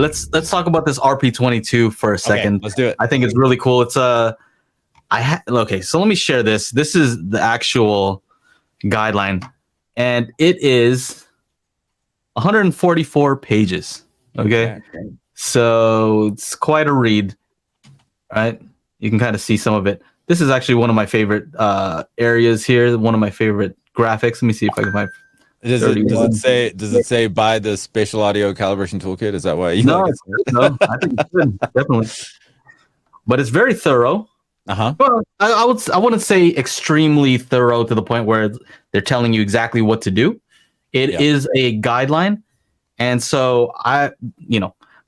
let's talk about this RP22 for a second. Okay, let's do it. I think it's really cool. It's okay, so let me share this. This is the actual guideline, and it is 144 pages. Okay, so it's quite a read, right? You can kind of see some of it. This is actually one of my favorite areas here. One of my favorite graphics. Let me see if I can find. Does it say buy the spatial audio calibration toolkit? Is that why you no, no, I think it's good, definitely. But it's very thorough. Well, I wouldn't say extremely thorough to the point where they're telling you exactly what to do. It is a guideline. And so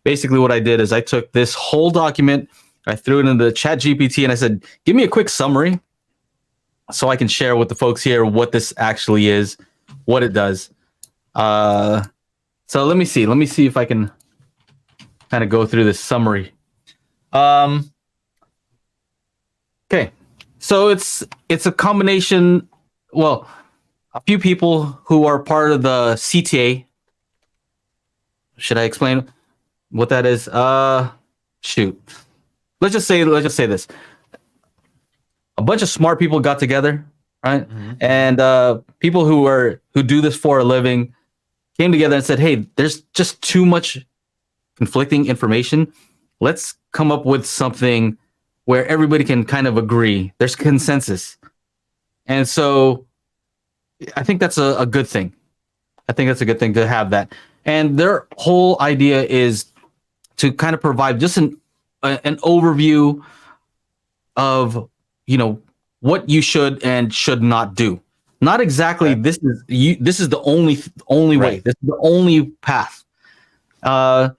basically what I did is I took this whole document, I threw it into the chat GPT, and I said, give me a quick summary so I can share with the folks here what this actually is, what it does. So let me see if I can kind of go through this summary. Okay, so it's a combination. Well, a few people who are part of the CTA. Should I explain what that is? Shoot. Let's just say this. A bunch of smart people got together, right? Mm-hmm. And people who do this for a living came together and said, "Hey, there's just too much conflicting information. Let's come up with something where everybody can kind of agree. There's consensus." And so I think that's a good thing. I think that's a good thing to have that. And their whole idea is to kind of provide just an overview of, what you should and should not do. Not exactly this is the only way. This is the only path.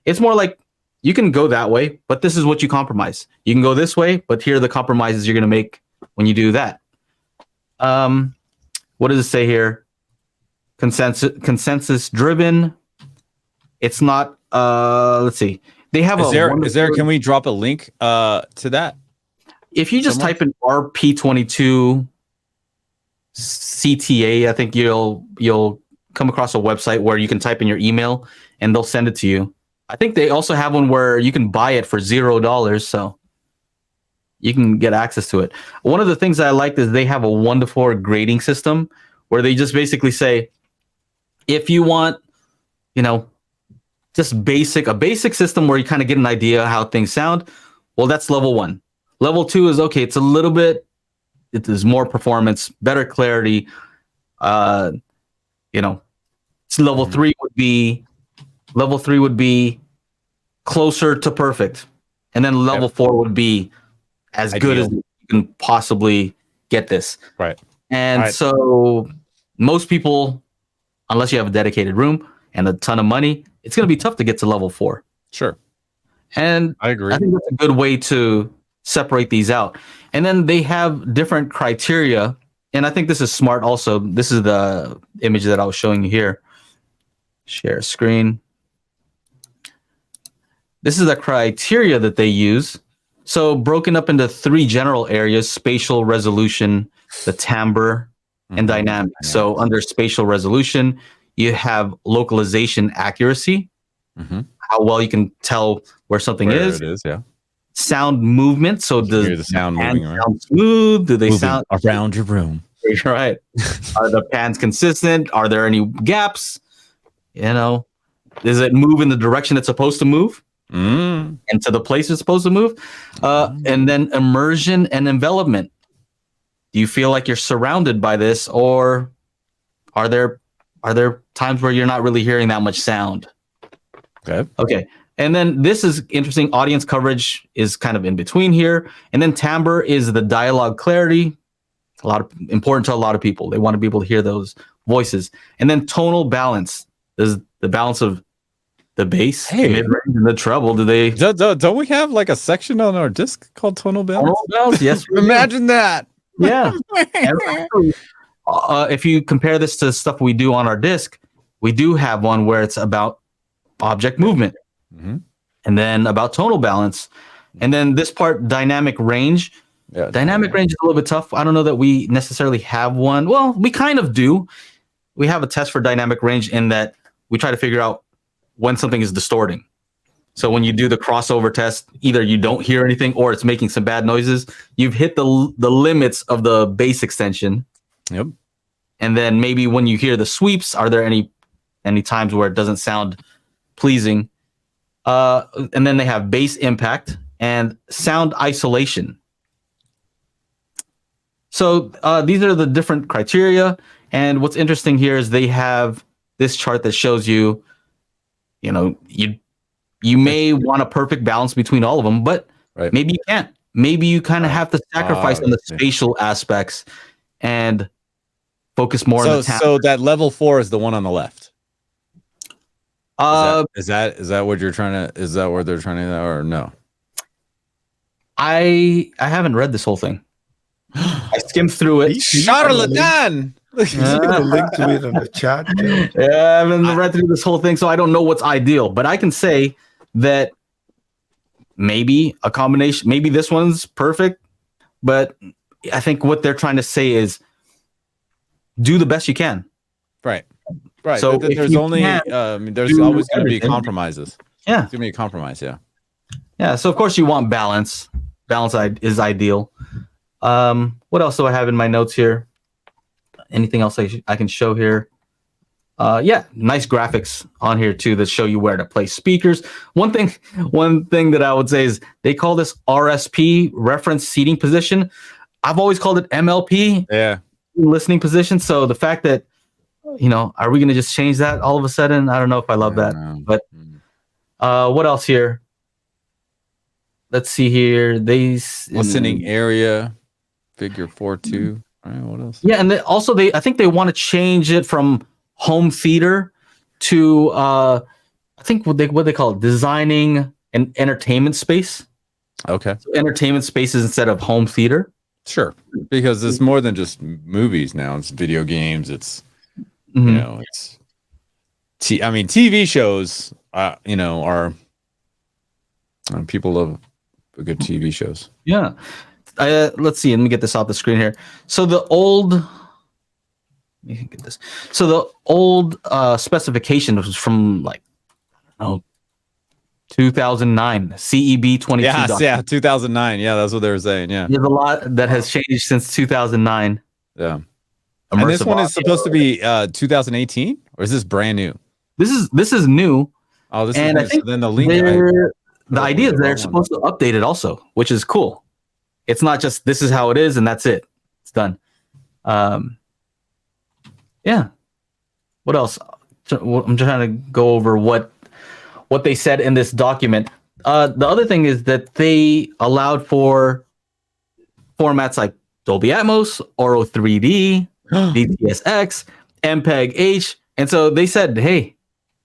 It's more like you can go that way, but this is what you compromise. You can go this way, but here are the compromises you're going to make when you do that. What does it say here? Consensus driven. It's not. Let's see. They have is there? Can we drop a link to that? If you just type in RP22 CTA, I think you'll come across a website where you can type in your email and they'll send it to you. I think they also have one where you can buy it for $0, so you can get access to it. One of the things that I liked is they have a 1-to-4 grading system where they just basically say, if you want, just a basic system where you kind of get an idea how things sound, well, that's level 1. Level 2 is okay. It's a little bit, it is more performance, better clarity. So level 3 would be closer to perfect. And then level 4 would be as good as you can possibly get this. Right. And so most people, unless you have a dedicated room and a ton of money, it's going to be tough to get to level 4. Sure. And I agree. I think that's a good way to separate these out. And then they have different criteria. And I think this is smart also. This is the image that I was showing you here. Share screen. This is the criteria that they use. So broken up into 3 general areas: spatial resolution, the timbre, and dynamic. So under spatial resolution, you have localization accuracy, how well you can tell where something is. It is, yeah. Sound movement. So does the sound moving around? Sound smooth? Do they sound around your room? Right. Are the pans consistent? Are there any gaps? Does it move in the direction it's supposed to move? And to the place it's supposed to move? And then immersion and envelopment. Do you feel like you're surrounded by this, or are there times where you're not really hearing that much sound? Okay. And then this is interesting. Audience coverage is kind of in between here. And then timbre is the dialogue clarity. Important to a lot of people. They want to be able to hear those voices. And then tonal balance is the balance of the bass, mid-range, and the treble. Don't we have like a section on our disc called tonal balance? Tonal balance, yes. Imagine that. Yeah. If you compare this to stuff we do on our disc, we do have one where it's about object movement, and then about tonal balance, and then this part, dynamic range. Dynamic range is a little bit tough. I don't know that we necessarily have one. Well, we kind of do. We have a test for dynamic range in that we try to figure out when something is distorting. So when you do the crossover test, either you don't hear anything or it's making some bad noises. You've hit the limits of the bass extension. Yep. And then maybe when you hear the sweeps, are there any times where it doesn't sound pleasing? And then they have bass impact and sound isolation. So these are the different criteria. And what's interesting here is they have this chart that shows you, you may want a perfect balance between all of them, but maybe you can't. Maybe you kind of have to sacrifice on the spatial aspects and focus more on the talent. So that level 4 is the one on the left. Is that what you're trying to? Is that what they're trying to? Or no? I haven't read this whole thing. I skimmed through it. Charlatan. A link to it in the chat. Yeah, I haven't read through this whole thing, so I don't know what's ideal. But I can say that maybe a combination, maybe this one's perfect. But I think what they're trying to say is do the best you can. Right. So there's only there's always going to be compromises. Yeah, it's going to be a compromise. Yeah. So of course you want balance. Balance is ideal. What else do I have in my notes here? Anything else I can show here? Yeah, nice graphics on here too that show you where to place speakers. One thing that I would say is they call this RSP, reference seating position. I've always called it MLP. Yeah. Listening position. So the fact that, are we going to just change that all of a sudden? I don't know if I love that. But what else here? Let's see here. Listening area, figure 4.2. All right, what else? Yeah, and I think they want to change it from home theater to I think what they call it, designing an entertainment space. Okay. So entertainment spaces instead of home theater. Sure, because it's more than just movies now. It's video games. It's it's TV shows. Are people love good TV shows. Yeah. Let's see. Let me get this off the screen here. So the old specification was from 2009 CEB 22. Yeah, 2009. Yeah, that's what they were saying. Yeah, there's a lot that has changed since 2009. Yeah, and this one is supposed to be 2018, or is this brand new? This is new. Oh, this is new. I think so then the link. The idea is they're supposed to update it also, which is cool. It's not just this is how it is and that's it. It's done. Yeah. What else? I'm trying to go over what they said in this document. The other thing is that they allowed for formats like Dolby Atmos, Oro 3D, DTSX, MPEG-H. And so they said, hey,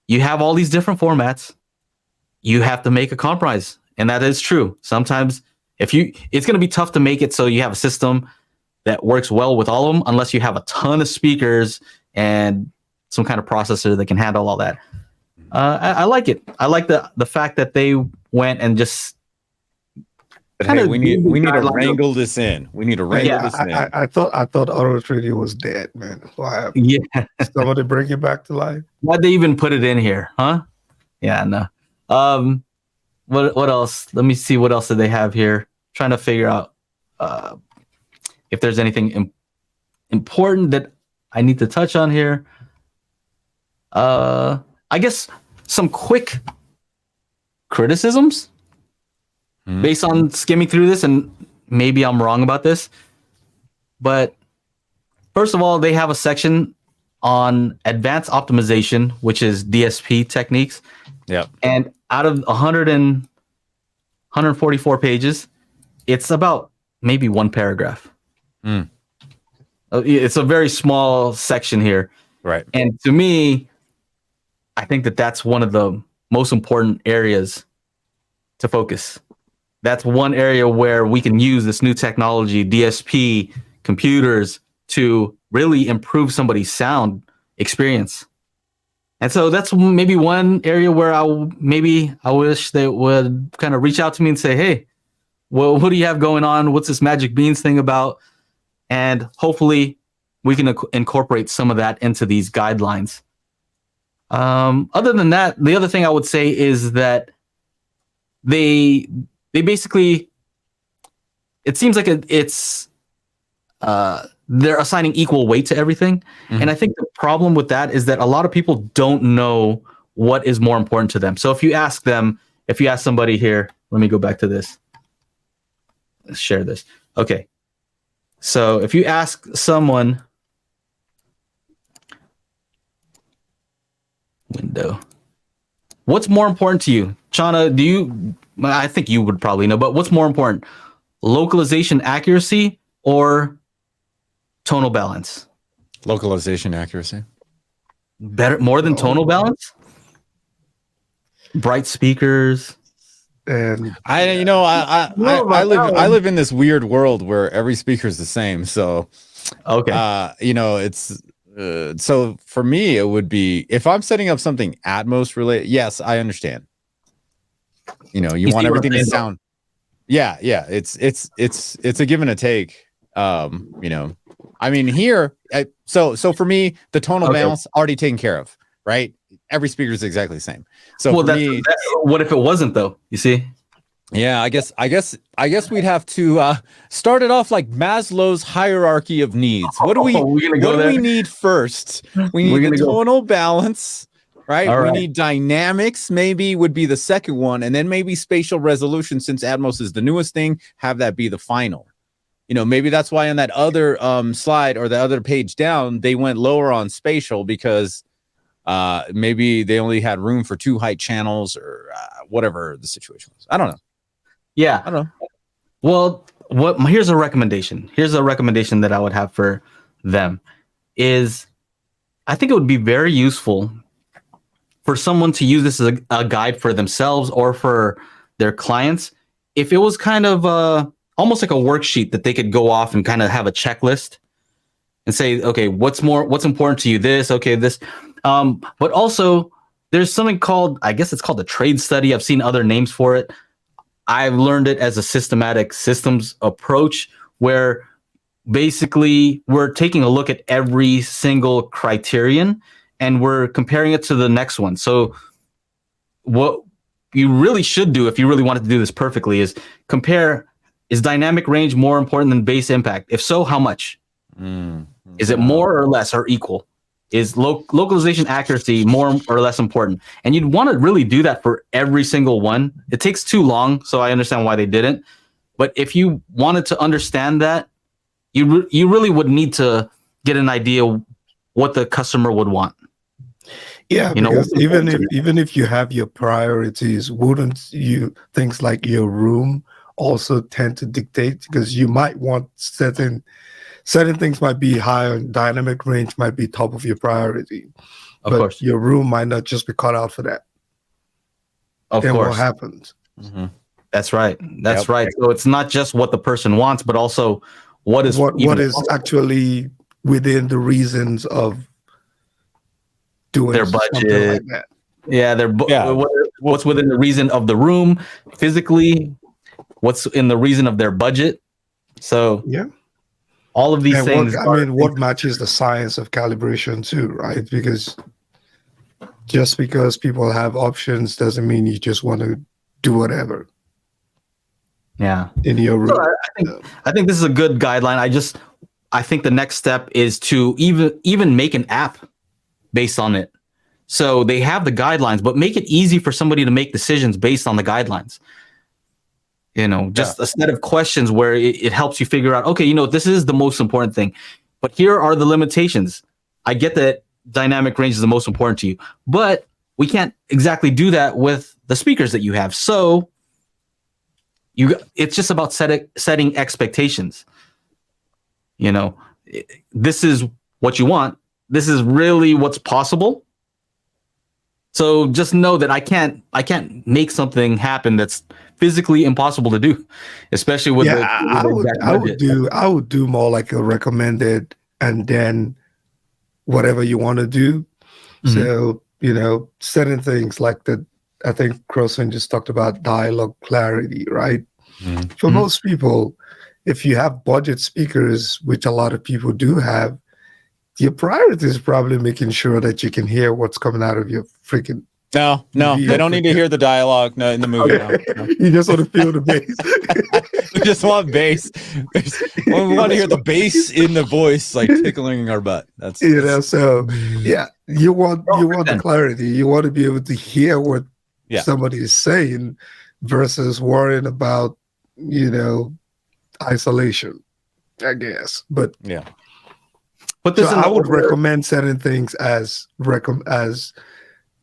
you have all these different formats. You have to make a compromise. And that is true. Sometimes it's going to be tough to make it so you have a system that works well with all of them, unless you have a ton of speakers and some kind of processor that can handle all that. I like it. I like the fact that they went and just. But hey, we need to wrangle this in. We need to wrangle this in. I thought Oro 3D was dead, man. Why? Yeah. Somebody bring it back to life. Why'd they even put it in here, huh? Yeah, no. What else? Let me see. What else did they have here? Trying to figure out if there's anything important that I need to touch on here. I guess some quick criticisms based on skimming through this, and maybe I'm wrong about this, but first of all, they have a section on advanced optimization, which is DSP techniques. Yeah. And out of 144 pages, it's about maybe one paragraph. It's a very small section here. Right. And to me, I think that's one of the most important areas to focus. That's one area where we can use this new technology, DSP, computers, to really improve somebody's sound experience. And so that's maybe one area where I wish they would kind of reach out to me and say, hey, well, what do you have going on? What's this Magic Beans thing about? And hopefully we can incorporate some of that into these guidelines. Other than that, the other thing I would say is that they basically, it seems like it's they're assigning equal weight to everything. And I think the problem with that is that a lot of people don't know what is more important to them. So if you ask somebody here, let me go back to this. Let's share this. Okay. So if you ask someone, window, what's more important to you? Chana, I think you would probably know, but what's more important? Localization accuracy or tonal balance? Localization accuracy. Better, more than tonal balance? Bright speakers. And I live in this weird world where every speaker is the same. So, okay. It's so for me, it would be if I'm setting up something Atmos related. Yes, I understand. You want everything to sound. Yeah. It's a give and a take. I mean here. So for me, the tonal balance already taken care of, right? Every speaker is exactly the same. So for me, what if it wasn't though? You see? Yeah, I guess we'd have to start it off like Maslow's hierarchy of needs. What do we need first? We need the tonal balance, right? All we right. need dynamics, maybe would be the second one, and then maybe spatial resolution, since Atmos is the newest thing, have that be the final. Maybe that's why on that other slide or the other page down, they went lower on spatial because maybe they only had room for 2 height channels or whatever the situation was. I don't know. Yeah. I don't know. Well, here's a recommendation. Here's a recommendation that I would have for them is I think it would be very useful for someone to use this as a guide for themselves or for their clients. If it was kind of almost like a worksheet that they could go off and kind of have a checklist and say, okay, what's important to you? This, okay, this. But also there's something called, I guess it's called the trade study. I've seen other names for it. I've learned it as a systematic systems approach where basically we're taking a look at every single criterion and we're comparing it to the next one. So what you really should do if you really wanted to do this perfectly is compare, is dynamic range more important than base impact? If so, how much? Is it more or less or equal? Is localization accuracy more or less important? And you'd want to really do that for every single one. It takes too long, so I understand why they didn't. But if you wanted to understand that, you really would need to get an idea what the customer would want. Yeah, because even if you have your priorities, wouldn't you things like your room also tend to dictate? Because you might want certain things might be higher, dynamic range might be top of your priority. Of course. Your room might not just be cut out for that. Of course. What happens? Mm-hmm. That's right. That's right. So it's not just what the person wants, but also what is actually within the reasons of doing their budget. Like that. Yeah, what's within the reason of the room physically, what's in the reason of their budget. So yeah. All of these things. What matches the science of calibration too, right? Because just because people have options doesn't mean you just want to do whatever. Yeah. In your room. So I think this is a good guideline. I think the next step is to even make an app based on it. So they have the guidelines, but make it easy for somebody to make decisions based on the guidelines. A set of questions where it helps you figure out, okay, this is the most important thing, but here are the limitations. I get that dynamic range is the most important to you, but we can't exactly do that with the speakers that you have. So it's just about setting expectations. This is what you want. This is really what's possible. So just know that I can't make something happen that's physically impossible to do, especially with I would do more like a recommended and then whatever you want to do. Mm-hmm. So, certain things like I think Crossman just talked about dialogue clarity, right? Mm-hmm. For most people, if you have budget speakers, which a lot of people do have, your priority is probably making sure that you can hear what's coming out of your freaking No, they don't need to hear the dialogue. No, in the movie. No. You just want to feel the bass. We just want bass. We want to hear the bass in the voice, like tickling our butt. That's So yeah, you want the clarity. You want to be able to hear what somebody is saying versus worrying about isolation, I guess. But yeah. But I would recommend certain things as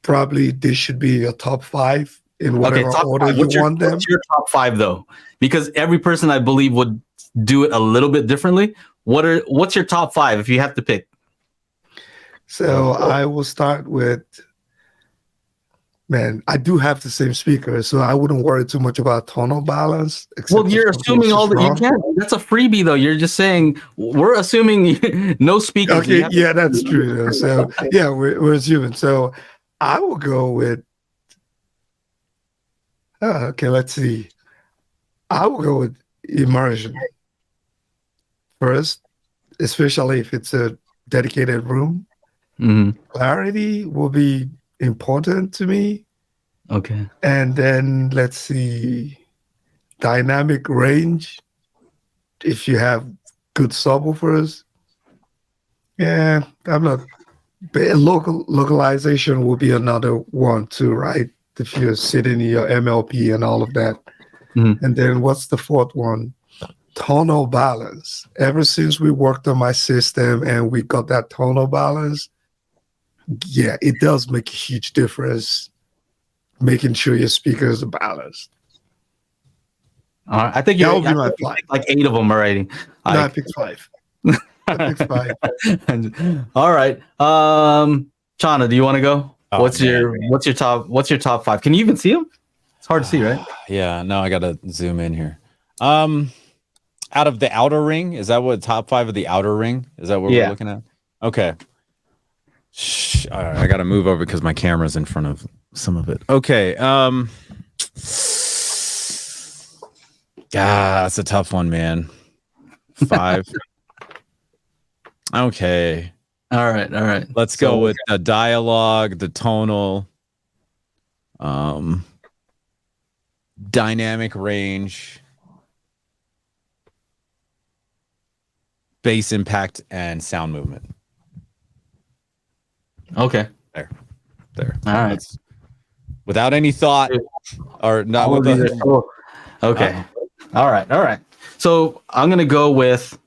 probably this should be your top 5 in whatever order you want them. What's your top 5 though? Because every person I believe would do it a little bit differently. What's your top 5 if you have to pick? So I will start with, I do have the same speaker, so I wouldn't worry too much about tonal balance. Well, you're assuming all that you can. That's a freebie, though. You're just saying we're assuming no speakers. Okay, yeah, that's true. Though. So yeah, we're assuming. So I will go with. Okay, let's see. I will go with immersion first, especially if it's a dedicated room. Mm-hmm. Clarity will be important to me. Okay. And then let's see, dynamic range. If you have good subwoofers, I'm not. But localization will be another one too, right? If you're sitting in your MLP and all of that. Mm-hmm. And then what's the 4th one? Tonal balance. Ever since we worked on my system and we got that tonal balance, it does make a huge difference making sure your speakers are balanced. All right. I think that would be my 5. Like 8 of them already. I picked 5. I picked 5. All right. Chana, do you want to go? What's your top 5? Can you even see them? It's hard to see, right? Yeah, no, I gotta zoom in here. Out of the outer ring, is that what top 5 of the outer ring? Is that what we're looking at? Okay. All right, I gotta move over because my camera's in front of some of it. Okay. That's a tough one, man. 5. Okay. All right. Let's go with the dialogue, the tonal, dynamic range, bass impact, and sound movement. Okay. There. All right. Without any thought, or not with the. Okay. All right. So I'm gonna go with.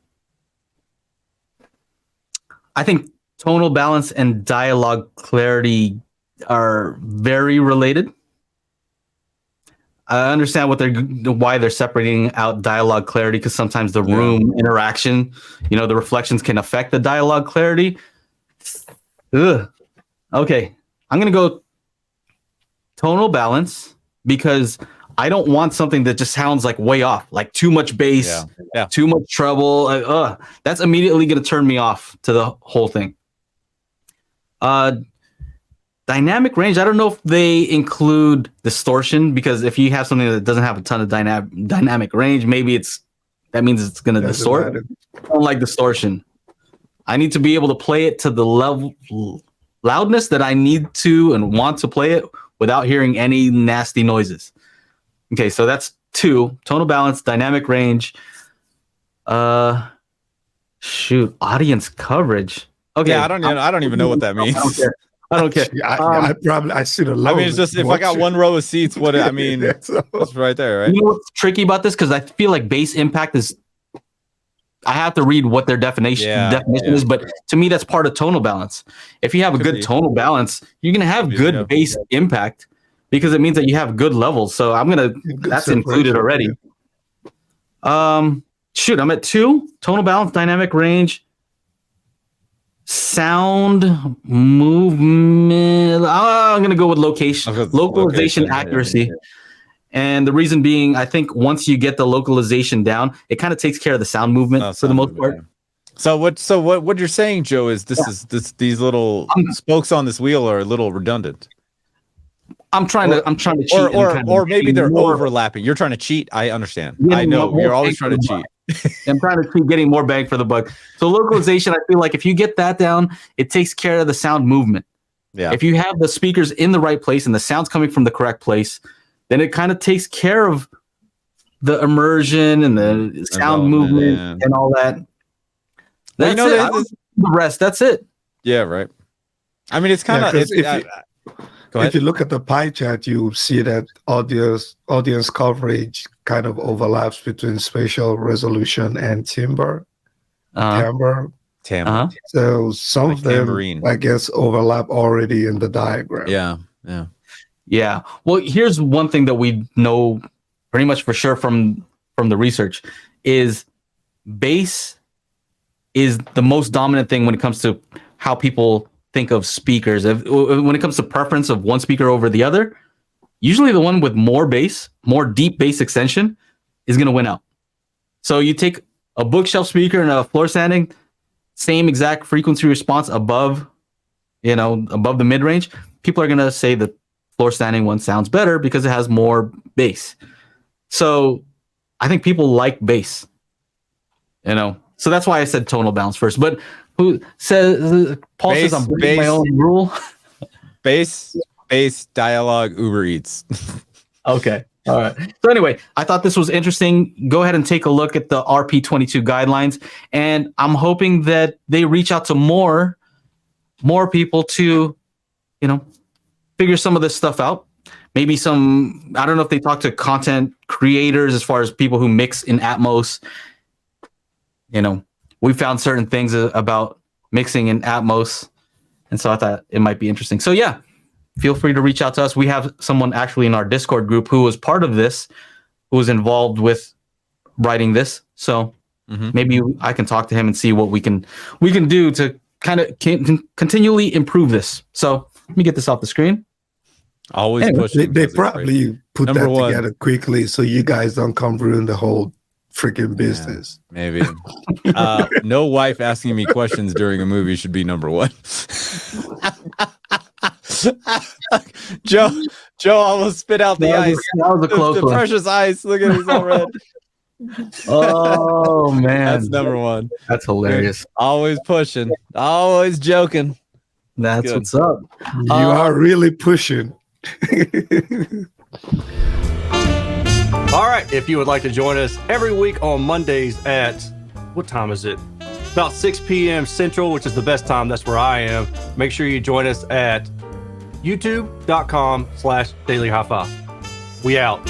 I think tonal balance and dialogue clarity are very related. I understand why they're separating out dialogue clarity, because sometimes the room interaction, the reflections can affect the dialogue clarity. Ugh. Okay, I'm gonna go tonal balance because I don't want something that just sounds like way off, like too much bass, too much treble. That's immediately gonna turn me off to the whole thing. Dynamic range, I don't know if they include distortion, because if you have something that doesn't have a ton of dynamic range, maybe that means it's going to distort. I don't like distortion. I need to be able to play it to the level loudness that I need to and want to play it without hearing any nasty noises. Okay, so that's 2. Tonal balance, dynamic range. Audience coverage. Okay, yeah, I don't even know what that means. I don't care. I should have. I mean, it's just if I got one row of seats, what I mean, it's right there, right? You know what's tricky about this? Because I feel like bass impact is. I have to read what their definition is, but to me, that's part of tonal balance. If you have a good tonal balance, you're gonna have good bass impact because it means that you have good levels. So that's included already. I'm at 2. Tonal balance, dynamic range. Sound movement. I'm going to go with localization accuracy. And the reason being, I think once you get the localization down, it kind of takes care of the sound movement for the most part. So what you're saying, Joe, is these little spokes on this wheel are a little redundant. I'm trying to cheat, or maybe they're overlapping. You're trying to cheat. I understand. I know you're always trying to cheat. I'm trying to keep getting more bang for the buck. So localization, I feel like if you get that down, it takes care of the sound movement. Yeah. If you have the speakers in the right place and the sound's coming from the correct place, then it kind of takes care of the immersion and the sound movement and all that. That's it. The rest, that's it. Yeah, right. I mean, it's kind of if you look at the pie chart, you see that audience coverage kind of overlaps between spatial resolution and timbre. Timbre. So some of them, tambourine, I guess, overlap already in the diagram. Yeah. Well, here's one thing that we know pretty much for sure from the research is bass is the most dominant thing when it comes to how people think of speakers. When it comes to preference of one speaker over the other, usually the one with more bass, more deep bass extension is going to win out. So you take a bookshelf speaker and a floor standing, same exact frequency response above the mid-range. People are going to say the floor standing one sounds better because it has more bass. So I think people like bass, so that's why I said tonal balance first. But who says Paul says I'm breaking my own rule? Bass dialogue Uber Eats. Okay. All right. So anyway, I thought this was interesting. Go ahead and take a look at the RP22 guidelines. And I'm hoping that they reach out to more people to, figure some of this stuff out. Maybe I don't know if they talk to content creators as far as people who mix in Atmos. We found certain things about mixing in Atmos. And so I thought it might be interesting. So yeah, feel free to reach out to us. We have someone actually in our Discord group who was part of this, who was involved with writing this. So maybe I can talk to him and see what we can do to kind of continually improve this. So let me get this off the screen. Always pushing. They probably put that together quickly so you guys don't come ruin the whole freaking business. Yeah, maybe. No wife asking me questions during a movie should be number one. Joe almost spit out the ice. That was a close the one. precious ice. Look at it, it's all red. Oh man, that's number one. That's hilarious. Always pushing, always joking. That's what's up. You are really pushing. All right, if you would like to join us every week on Mondays at, what time is it? About 6 p.m. Central, which is the best time. That's where I am. Make sure you join us at youtube.com/Daily HiFi. We out.